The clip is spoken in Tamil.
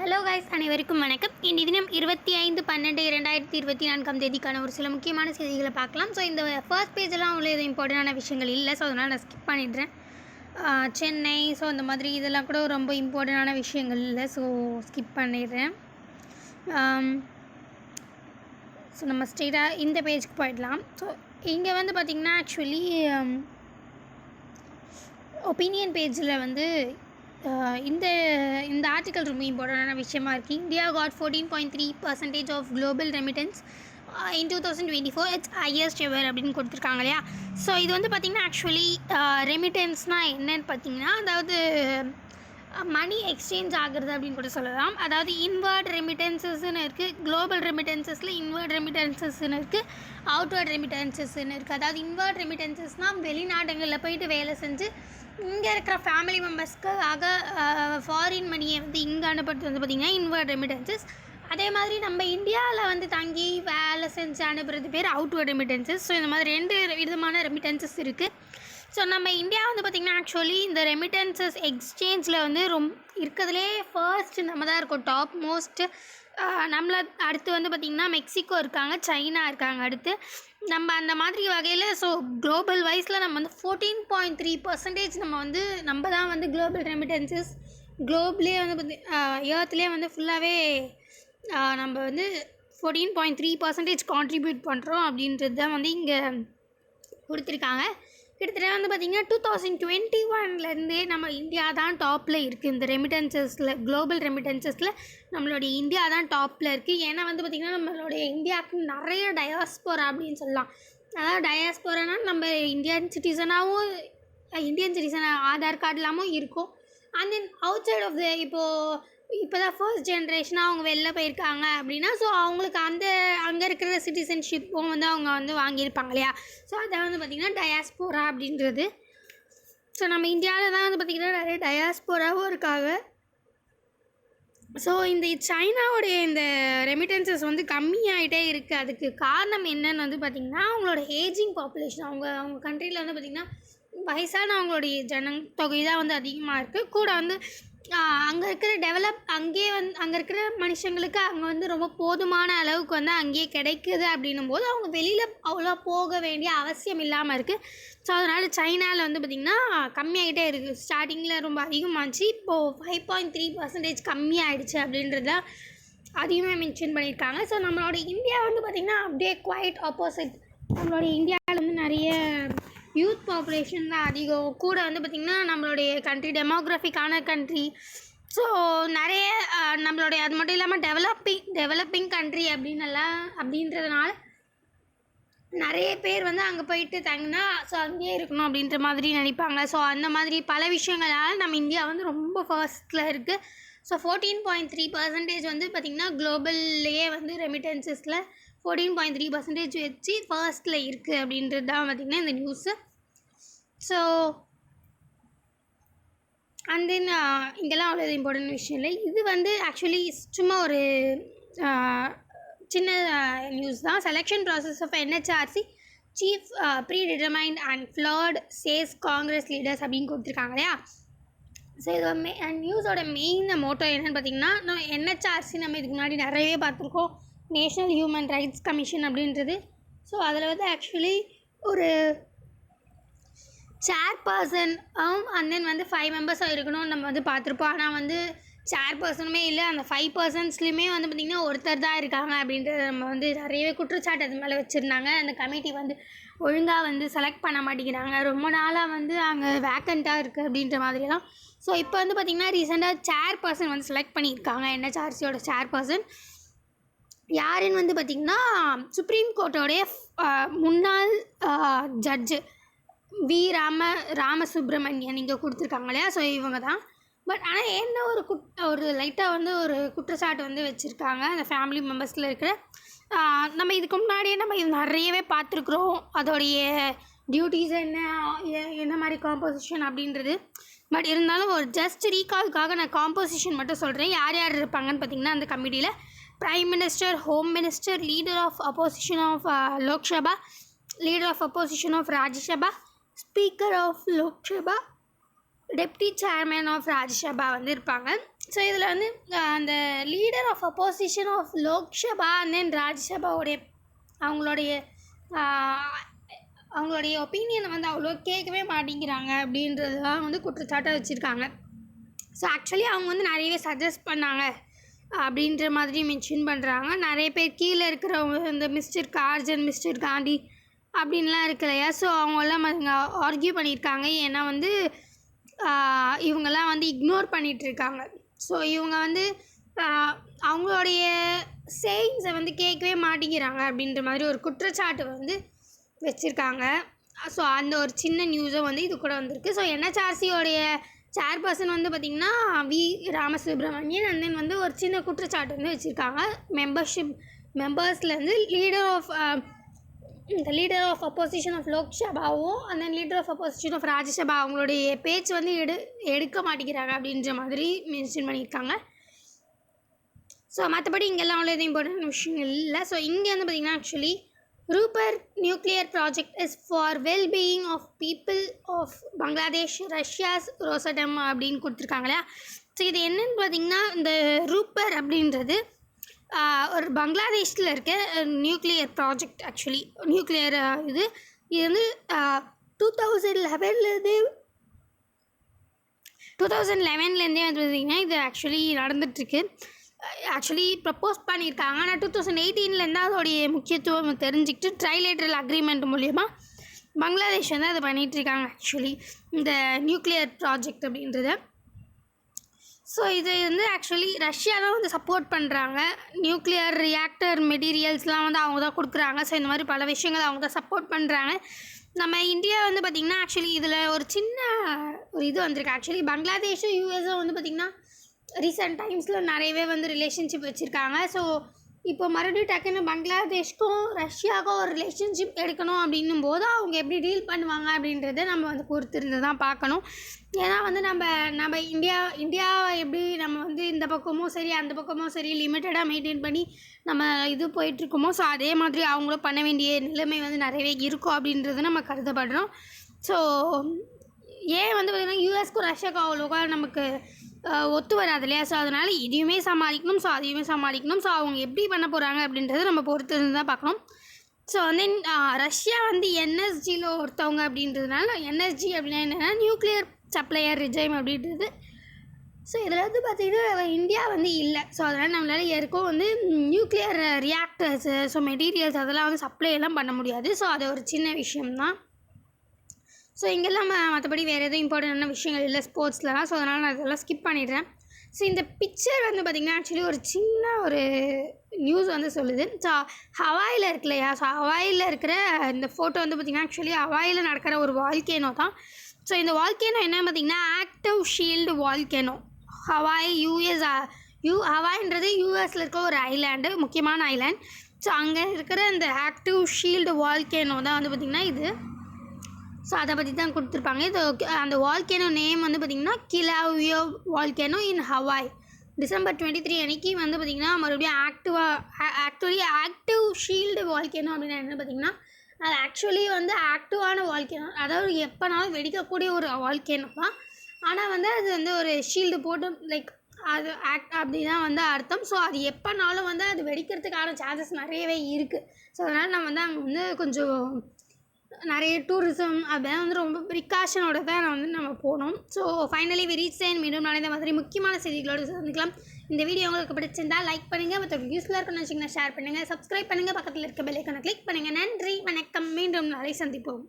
ஹலோ கைஸ், அனைவருக்கும் வணக்கம். இன்றைய தினம் 25/12/2024 தேதிக்கான ஒரு சில முக்கியமான செய்திகளை பார்க்கலாம். ஸோ இந்த ஃபர்ஸ்ட் பேஜெல்லாம் உள்ள இது இம்பார்ட்டண்டான விஷயங்கள் இல்லை, ஸோ அதனால் நான் ஸ்கிப் பண்ணிடுறேன். சென்னை, ஸோ அந்த மாதிரி இதெல்லாம் கூட ரொம்ப இம்பார்ட்டண்டான விஷயங்கள் இல்லை, ஸோ ஸ்கிப் பண்ணிடுறேன். ஸோ நம்ம ஸ்ட்ரெயிட்டாக இந்த பேஜுக்கு போயிடலாம். ஸோ இங்கே வந்து பார்த்திங்கன்னா ஆக்சுவலி ஒப்பீனியன் பேஜில் வந்து இந்த ஆர்டிக்கல் ரொம்ப இம்பார்ட்டண்டான விஷயமா இருக்குது. India got 14.3% of global remittance in 2024 it's highest ever அப்படின்னு கொடுத்துருக்காங்க இல்லையா. ஸோ இது வந்து பார்த்திங்கன்னா ஆக்சுவலி ரெமிட்டன்ஸ்னால் என்னன்னு பார்த்திங்கன்னா, அதாவது மணி எக்ஸ்சேஞ்ச் ஆகுறது அப்படின்னு கூட சொல்லலாம். அதாவது இன்வர்ட் ரெமிட்டன்சஸ்ன்னு இருக்குது, குளோபல் ரெமிட்டன்சஸில் இன்வர்ட் ரெமிட்டன்சஸ்ன்னு இருக்குது, அவுட்வர்ட் ரெமிட்டன்சஸ்ன்னு இருக்குது. அதாவது இன்வர்ட் ரெமிட்டன்சஸ்னால் வெளிநாடுகளில் போயிட்டு வேலை செஞ்சு இங்கே இருக்கிற ஃபேமிலி மெம்பர்ஸ்க்காக ஃபாரின் மணியை வந்து இங்கே அனுப்புறது வந்து பார்த்திங்கன்னா இன்வர்ட் ரெமிட்டன்சஸ். அதே மாதிரி நம்ம இந்தியாவில் வந்து தங்கி வேலை செஞ்சு அனுப்புறது பேர் அவுட்வர்ட் ரெமிட்டன்சஸ். ஸோ இந்த மாதிரி ரெண்டு விதமான ரெமிட்டன்சஸ் இருக்குது. ஸோ நம்ம இந்தியா வந்து பார்த்திங்கன்னா ஆக்சுவலி இந்த ரெமிட்டன்சஸ் எக்ஸ்சேஞ்சில் வந்து இருக்கிறதுலே ஃபர்ஸ்ட் நம்ம தான் இருக்கோம், டாப் மோஸ்ட். நம்மளை அடுத்து வந்து பார்த்திங்கன்னா மெக்சிகோ இருக்காங்க, சைனா இருக்காங்க அடுத்து. நம்ம அந்த மாதிரி வகையில் ஸோ குளோபல் வைஸில் நம்ம வந்து 14.3% நம்ம தான் வந்து குளோபல் ரெமிட்டன்சஸ் குளோப்லேயே வந்து ஏர்த்லேயே வந்து ஃபுல்லாகவே நம்ம வந்து 14.3% கான்ட்ரிபியூட் பண்ணுறோம் அப்படின்றது தான் வந்து இங்கே கொடுத்துருக்காங்க. கிட்டத்தட்ட வந்து பார்த்திங்கன்னா 2021 நம்ம இந்தியா தான் டாப்பில் இருக்குது இந்த ரெமிட்டன்சஸில், குளோபல் ரெமிட்டன்சஸில் நம்மளுடைய இந்தியா தான் டாப்பில் இருக்குது. ஏன்னா வந்து பார்த்திங்கன்னா நம்மளுடைய இந்தியாவுக்கு நிறைய டயாஸ்போரா அப்படின்னு சொல்லலாம். அதாவது டயாஸ்போரானால் நம்ம இந்தியன் சிட்டிசனாகவும் இந்தியன் சிட்டிசன் ஆதார் கார்டு இல்லாமல் இருக்கும். And then outside of the இப்போ தான் ஃபர்ஸ்ட் ஜென்ரேஷனாக அவங்க வெளில போயிருக்காங்க அப்படின்னா, ஸோ அவங்களுக்கு அங்கே இருக்கிற சிட்டிசன்ஷிப்பும் வந்து அவங்க வந்து வாங்கியிருப்பாங்க இல்லையா. ஸோ அதை வந்து பார்த்திங்கன்னா டயாஸ்போரா அப்படின்றது. ஸோ நம்ம இந்தியாவில் தான் வந்து பார்த்திங்கன்னா நிறைய டயாஸ்போராவும் இருக்காங்க. ஸோ இந்த சைனாவுடைய இந்த ரெமிட்டன்சஸ் வந்து கம்மியாகிட்டே இருக்குது. அதுக்கு காரணம் என்னன்னு வந்து பார்த்திங்கன்னா அவங்களோட ஏஜிங் பாப்புலேஷன். அவங்க கண்ட்ரியில் வந்து பார்த்திங்கன்னா வயசானவங்களுடைய தொகை தான் வந்து அதிகமாக இருக்குது. கூட வந்து அங்கே இருக்கிற அங்கே இருக்கிற மனுஷங்களுக்கு அங்கே வந்து ரொம்ப போதுமான அளவுக்கு வந்து அங்கேயே கிடைக்குது அப்படின்னும் போது அவங்க வெளியில் அவ்வளோ போக வேண்டிய அவசியம் இல்லாமல் இருக்குது. ஸோ அதனால் சைனாவில் வந்து பார்த்திங்கன்னா கம்மியாகிட்டே இருக்குது. ஸ்டார்டிங்கில் ரொம்ப அதிகமாகிடுச்சு, இப்போது 5.3% கம்மியாகிடுச்சு அப்படின்றத அதிகமாக மென்ஷன் பண்ணியிருக்காங்க. ஸோ நம்மளோட இந்தியா வந்து பார்த்திங்கன்னா அப்படியே குவைட் ஆப்போசிட். நம்மளோட இந்தியாவில் வந்து நிறைய யூத் பாப்புலேஷன் தான் அதிகம். கூட வந்து பார்த்திங்கன்னா நம்மளுடைய கண்ட்ரி டெமோக்ராஃபிக்கான கண்ட்ரி. ஸோ நிறைய நம்மளுடைய அது மட்டும் இல்லாமல் டெவலப்பிங் கண்ட்ரி அப்படின்றதுனால நிறைய பேர் வந்து அங்கே போயிட்டு தங்கினா ஸோ அங்கேயே இருக்கணும் அப்படின்ற மாதிரி நினைப்பாங்க. ஸோ அந்த மாதிரி பல விஷயங்களால் நம்ம இந்தியா வந்து ரொம்ப ஃபர்ஸ்ட்டில் இருக்குது. ஸோ 14.3% வந்து பார்த்திங்கன்னா குளோபல்லையே வந்து ரெமிட்டன்சஸில் 14.3% வச்சு ஃபர்ஸ்ட்டில் இருக்குது அப்படின்றது தான் பார்த்திங்கன்னா இந்த நியூஸு. ஸோ அண்ட் தென் இங்கெல்லாம் அவ்வளோ இம்பார்ட்டன்ட் விஷயம் இல்லை. இது வந்து ஆக்சுவலி சும்மா ஒரு சின்ன நியூஸ் தான். Selection process of NHRC chief predetermined and flawed says Congress leaders அப்படின்னு கொடுத்துருக்காங்க இல்லையா. ஸோ இது நியூஸோட மெயின் மோட்டோ என்னென்னு பார்த்திங்கன்னா, நம்ம NHRC நம்ம இதுக்கு முன்னாடி நிறையவே பார்த்துருக்கோம், நேஷ்னல் ஹியூமன் ரைட்ஸ் கமிஷன் அப்படின்றது. ஸோ அதில் வந்து ஆக்சுவலி ஒரு சேர்பர்சன் அண்ட் தென் வந்து 5 மெம்பர்ஸாக இருக்கணும்னு நம்ம வந்து பார்த்துருப்போம். ஆனால் வந்து சேர்பர்சனுமே இல்லை, அந்த 5 பர்சன்ஸ்லேயுமே வந்து பார்த்திங்கன்னா ஒருத்தர் தான் இருக்காங்க அப்படின்றது நம்ம வந்து நிறையவே குற்றச்சாட்டு அது மேலே வச்சுருந்தாங்க. அந்த கமிட்டி வந்து ஒழுங்காக வந்து செலக்ட் பண்ண மாட்டேங்கிறாங்க, ரொம்ப நாளாக வந்து அங்கே வேக்கண்ட்டாக இருக்குது அப்படின்ற மாதிரியெல்லாம். ஸோ இப்போ வந்து பார்த்திங்கன்னா ரீசெண்டாக சேர்பர்சன் வந்து செலக்ட் பண்ணியிருக்காங்க. NHRCயோட சேர்பர்சன் யாருன்னு வந்து பார்த்திங்கன்னா சுப்ரீம் கோர்ட்டோடைய முன்னாள் ஜட்ஜு ராமசுப்ரமணியன் இங்கே கொடுத்துருக்காங்க இல்லையா. ஸோ இவங்க தான். பட் ஆனால் என்ன ஒரு லைட்டாக வந்து ஒரு குற்றச்சாட்டு வந்து வச்சுருக்காங்க அந்த ஃபேமிலி மெம்பர்ஸில் இருக்கிற. நம்ம இதுக்கு முன்னாடியே நம்ம இது நிறையவே பார்த்துருக்குறோம், அதோடைய டியூட்டிஸ் என்ன மாதிரி காம்போசிஷன் அப்படின்றது. பட் இருந்தாலும் ஒரு ஜஸ்ட் ரீகால்க்காக நான் காம்போசிஷன் மட்டும் சொல்கிறேன். யார் யார் இருப்பாங்கன்னு பார்த்திங்கன்னா அந்த கமிட்டியில் prime minister, home minister, leader of opposition of Lok Sabha, leader of opposition of Rajya Sabha, speaker of Lok Sabha, deputy chairman of Rajya Sabha வந்து இருப்பாங்க. ஸோ இதில் வந்து அந்த leader of opposition of Lok Sabha and then ராஜ்யசபாவுடைய அவங்களுடைய அவங்களுடைய ஒப்பீனியனை வந்து அவ்வளோ கேட்கவே மாட்டேங்கிறாங்க அப்படின்றதுலாம் வந்து குற்றச்சாட்டாக வச்சுருக்காங்க. ஸோ ஆக்சுவலி அவங்க வந்து நிறையவே சஜஸ்ட் பண்ணாங்க அப்படின்ற மாதிரி மென்ஷன் பண்ணுறாங்க. நிறைய பேர் கீழே இருக்கிறவங்க இந்த மிஸ்டர் கார்ஜன், மிஸ்டர் காந்தி அப்படின்லாம் இருக்கு இல்லையா, ஸோ அவங்கெல்லாம் ஆர்கியூ பண்ணியிருக்காங்க. ஏன்னா வந்து இவங்கெல்லாம் வந்து இக்னோர் பண்ணிகிட்ருக்காங்க. ஸோ இவங்க வந்து அவங்களுடைய சேயிங்ஸை வந்து கேட்கவே மாட்டேங்கிறாங்க அப்படின்ற மாதிரி ஒரு குற்றச்சாட்டு வந்து வச்சுருக்காங்க. ஸோ அந்த ஒரு சின்ன நியூஸும் வந்து இது கூட வந்திருக்கு. ஸோ என்ஹெச்ஆர்சியோடைய சேர்பர்சன் வந்து பார்த்திங்கன்னா வி ராமசுப்ரமணியன் அண்ட் தென் வந்து ஒரு சின்ன குற்றச்சாட்டு வந்து வச்சுருக்காங்க. மெம்பர்ஸ்லேருந்து லீடர் ஆஃப் அப்போசிஷன் ஆஃப் லோக்சபாவும் and then leader of opposition of Rajya Sabha அவங்களுடைய பேச்சு வந்து எடுக்க மாட்டேங்கிறாங்க அப்படின்ற மாதிரி மென்ஷன் பண்ணியிருக்காங்க. ஸோ மற்றபடி இங்கெல்லாம் அவ்வளோ எதுவும் இம்பார்ட்டன்ட் விஷயங்கள் இல்லை. ஸோ இங்கே வந்து பார்த்திங்கன்னா actually Rooppur nuclear project is for wellbeing of people of Bangladesh Russia's Rosatom அப்படின்னு கொடுத்துருக்காங்களா. ஸோ இது என்னென்னு பார்த்திங்கன்னா இந்த ரூப்பர் அப்படின்றது ஒரு பங்களாதேஷில் இருக்க நியூக்ளியர் ப்ராஜெக்ட். ஆக்சுவலி நியூக்ளியர் இது வந்து 2011 2011 வந்து பார்த்திங்கன்னா இது ஆக்சுவலி நடந்துகிட்ருக்கு. ஆக்சுவலி ப்ரப்போஸ் பண்ணியிருக்காங்க. ஆனால் 2018 அதோடைய முக்கியத்துவம் தெரிஞ்சுக்கிட்டு ட்ரைலேட்ரல் அக்ரிமெண்ட் மூலயமா பங்களாதேஷ் வந்து அதை பண்ணிகிட்ருக்காங்க ஆக்சுவலி இந்த நியூக்ளியர் ப்ராஜெக்ட் அப்படின்றத. ஸோ இது வந்து ஆக்சுவலி ரஷ்யா தான் வந்து சப்போர்ட் பண்ணுறாங்க. நியூக்ளியர் ரியாக்டர் மெட்டீரியல்ஸ்லாம் வந்து அவங்க தான் கொடுக்குறாங்க. ஸோ இந்த மாதிரி பல விஷயங்கள் அவங்க தான் சப்போர்ட் பண்ணுறாங்க. நம்ம இந்தியா வந்து பார்த்திங்கன்னா ஆக்சுவலி இதில் ஒரு சின்ன ஒரு இது வந்திருக்கு. ஆக்சுவலி பங்களாதேஷும் யூஎஸும் வந்து பார்த்திங்கன்னா ரீசெண்ட் டைம்ஸில் நிறையவே வந்து ரிலேஷன்ஷிப் வச்சுருக்காங்க. ஸோ இப்போ மறுபடியும் டக்குன்னு பங்களாதேஷ்க்கும் ரஷ்யாவுக்கும் ஒரு ரிலேஷன்ஷிப் எடுக்கணும் அப்படின்னும் போது அவங்க எப்படி டீல் பண்ணுவாங்க அப்படின்றத நம்ம வந்து பொறுத்திருந்து தான் பார்க்கணும். ஏன்னா வந்து நம்ம இந்தியாவை எப்படி நம்ம வந்து இந்த பக்கமும் சரி அந்த பக்கமும் சரி லிமிட்டடாக மெயின்டைன் பண்ணி நம்ம இது போயிட்டுருக்கோமோ, ஸோ அதே மாதிரி அவங்களும் பண்ண வேண்டிய நிலைமை வந்து நிறையவே இருக்கும் அப்படின்றது நம்ம கருதப்படுறோம். ஸோ ஏன் வந்து பார்த்திங்கன்னா யூஎஸ்க்கும் ரஷ்யாவுக்கும் அவ்வளோவா நமக்கு ஒத்து வராது இல்லையா. ஸோ அதனால் இதையுமே சமாளிக்கணும், ஸோ அதையுமே சமாளிக்கணும். ஸோ அவங்க எப்படி பண்ண போகிறாங்க அப்படின்றத நம்ம பொறுத்து இருந்து தான் பார்க்கணும். ஸோ வந்து ரஷ்யா வந்து என்எஸ்ஜியில் ஒருத்தவங்க அப்படின்றதுனால என்எஸ்ஜி அப்படின்னா என்னென்னா நியூக்ளியர் சப்ளையர் ரிஜைம் அப்படின்றது. ஸோ இதில் வந்து பார்த்திங்கன்னா இந்தியா வந்து இல்லை. ஸோ அதனால் நம்மளால் யாருக்கும் வந்து நியூக்ளியர் ரியாக்டர்ஸு ஸோ மெட்டீரியல்ஸ் அதெல்லாம் வந்து சப்ளை எல்லாம் பண்ண முடியாது. ஸோ அது ஒரு சின்ன விஷயம்தான். ஸோ இங்கெல்லாம் மற்றபடி வேறு எதுவும் இம்பார்ட்டண்டான விஷயங்கள் இல்லை ஸ்போர்ட்ஸ்லாம். ஸோ அதனால் நான் இதெல்லாம் ஸ்கிப் பண்ணிடுறேன். ஸோ இந்த பிக்சர் வந்து பார்த்திங்கன்னா ஆக்சுவலி ஒரு சின்ன ஒரு நியூஸ் வந்து சொல்லுது. ஸோ ஹவாயில் இருக்கு இல்லையா, ஸோ ஹவாயில் இருக்கிற இந்த ஃபோட்டோ வந்து பார்த்திங்கன்னா ஆக்சுவலி ஹவாயில் நடக்கிற ஒரு வால்கேனோ தான். ஸோ இந்த வால்கேனோ என்ன பார்த்திங்கன்னா ஆக்டிவ் ஷீல்டு வால்கேனோ. ஹவாய் ஹவாய்ன்றது யூஎஸில் இருக்க ஒரு ஐலாண்டு, முக்கியமான ஐலாண்ட். ஸோ அங்கே இருக்கிற இந்த ஆக்டிவ் ஷீல்டு வால்கேனோ தான் வந்து பார்த்திங்கன்னா இது. ஸோ அதை பற்றி தான் கொடுத்துருப்பாங்க. இது அந்த வால்கேனோ நேம் வந்து பார்த்திங்கன்னா கிலாவியோ வால்கேனோ இன் ஹவாய். December 23 அன்றைக்கி வந்து பார்த்திங்கன்னா மறுபடியும் ஆக்டிவ் ஷீல்டு வால்கேனோ அப்படின்னா என்ன பார்த்திங்கன்னா அது ஆக்சுவலி வந்து ஆக்டிவான வால்கேனோ, அதாவது எப்போனாலும் வெடிக்கக்கூடிய ஒரு வால்கேனோ தான். ஆனால் வந்து அது வந்து ஒரு ஷீல்டு போட்டு லைக் அது அப்படி தான் வந்து அர்த்தம். ஸோ அது எப்போனாலும் வந்து அது வெடிக்கிறதுக்கான சான்சஸ் நிறையவே இருக்குது. ஸோ அதனால் நம்ம வந்து அங்கே வந்து கொஞ்சம் நிறைய டூரிசம் அப்படிலாம் வந்து ரொம்ப ப்ரிகாஷனோட தான் நம்ம போனோம். So finally we reach and மீண்டும் நாளை இந்த மாதிரி முக்கியமான செய்திகளோடு சந்திக்கலாம். இந்த வீடியோ உங்களுக்கு பிடிச்சிருந்தால் லைக் பண்ணுங்கள், மற்றவங்களுக்கு யூஸ்ஃபுல்லாக இருக்குன்னு வச்சிங்கன்னா ஷேர் பண்ணுங்கள், சப்ஸ்கிரைப் பண்ணுங்கள், பக்கத்தில் இருக்க பெல் ஐக்கானை கிளிக் பண்ணுங்கள். நன்றி, வணக்கம், மீண்டும் நாளை சந்திப்போம்.